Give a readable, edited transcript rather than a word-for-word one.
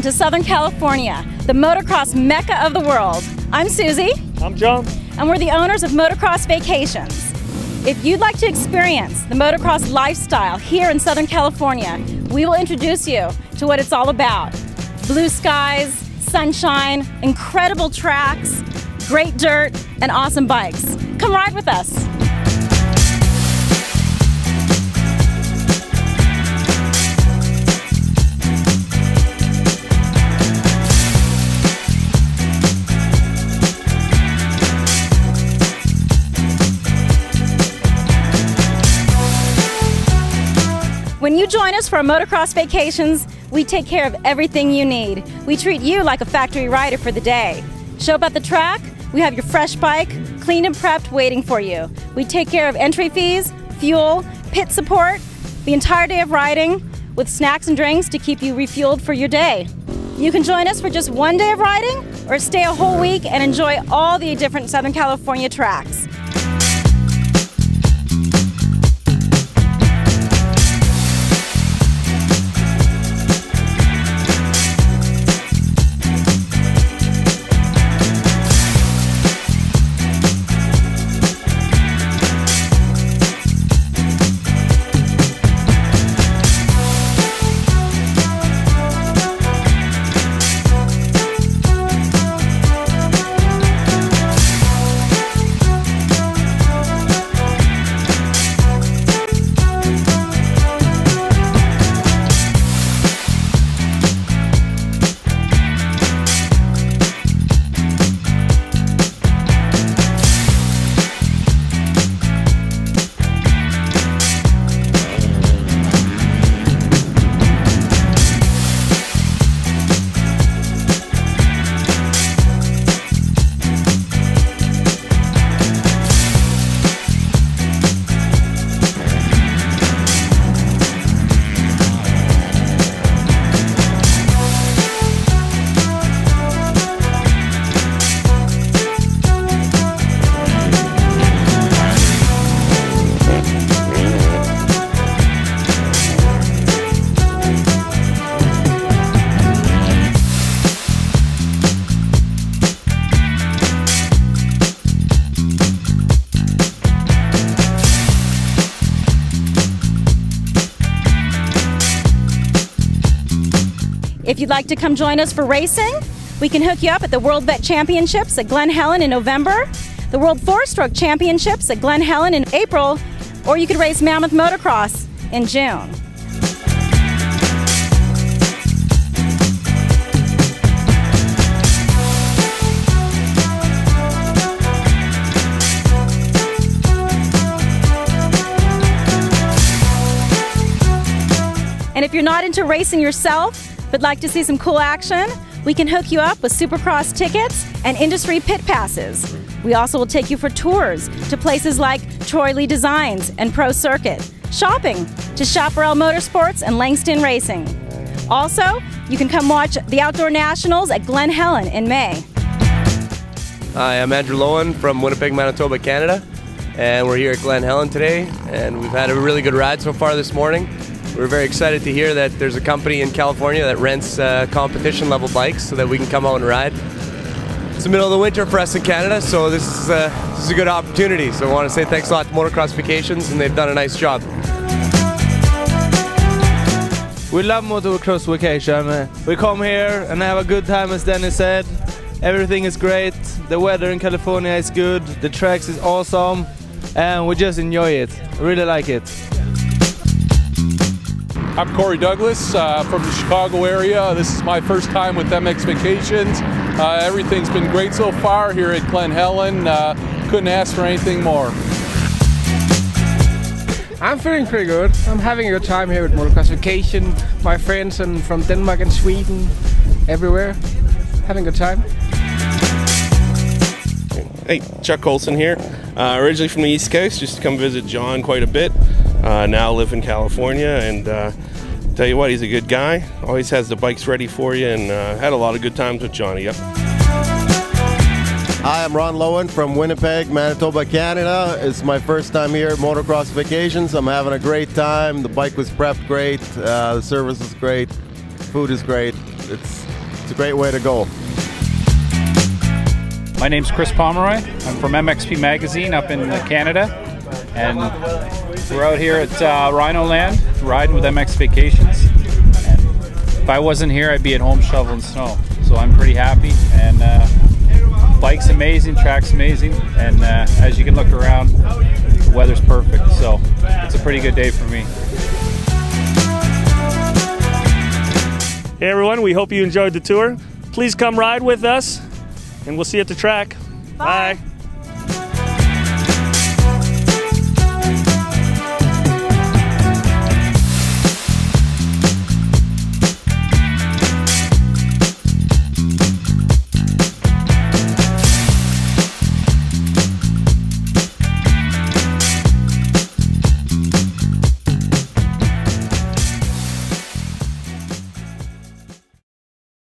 to Southern California, the motocross mecca of the world. I'm Susie. I'm John. And we're the owners of MxVacations. If you'd like to experience the motocross lifestyle here in Southern California, we will introduce you to what it's all about. Blue skies, sunshine, incredible tracks, great dirt, and awesome bikes. Come ride with us. When you join us for MxVacations, we take care of everything you need. We treat you like a factory rider for the day. Show up at the track, we have your fresh bike, clean and prepped, waiting for you. We take care of entry fees, fuel, pit support, the entire day of riding, with snacks and drinks to keep you refueled for your day. You can join us for just one day of riding, or stay a whole week and enjoy all the different Southern California tracks. If you'd like to come join us for racing, we can hook you up at the World Vet Championships at Glen Helen in November, the World Four-Stroke Championships at Glen Helen in April, or you could race Mammoth Motocross in June. And if you're not into racing yourself, but like to see some cool action, we can hook you up with Supercross tickets and industry pit passes. We also will take you for tours to places like Troy Lee Designs and Pro Circuit, shopping to Chaparral Motorsports and Langston Racing. Also, you can come watch the Outdoor Nationals at Glen Helen in May. Hi, I'm Andrew Lowen from Winnipeg, Manitoba, Canada, and we're here at Glen Helen today, and we've had a really good ride so far this morning. We're very excited to hear that there's a company in California that rents competition level bikes so that we can come out and ride. It's the middle of the winter for us in Canada, so this is a good opportunity. So I want to say thanks a lot to MxVacations, and they've done a nice job. We love motocross vacation. We come here and have a good time, as Dennis said. Everything is great. The weather in California is good. The tracks is awesome, and we just enjoy it. Really like it. I'm Corey Douglas from the Chicago area. This is my first time with MxVacations. Everything's been great so far here at Glen Helen. Couldn't ask for anything more. I'm feeling pretty good. I'm having a good time here with MxVacation. My friends and from Denmark and Sweden, everywhere. Having a good time. Hey, Chuck Colson here. Originally from the East Coast, just to come visit John quite a bit. Now live in California, and tell you what, he's a good guy. Always has the bikes ready for you, and had a lot of good times with Johnny. Yep. Hi, I'm Ron Lowen from Winnipeg, Manitoba, Canada. It's my first time here at MxVacations. I'm having a great time. The bike was prepped great. The service is great. Food is great. It's It's a great way to go. My name's Chris Pomeroy. I'm from MXP Magazine up in Canada, and we're out here at Rhino Land riding with MxVacations. And if I wasn't here, I'd be at home shoveling snow. So I'm pretty happy, and bike's amazing, track's amazing, and as you can look around, the weather's perfect. So it's a pretty good day for me. Hey everyone, we hope you enjoyed the tour. Please come ride with us, and we'll see you at the track. Bye.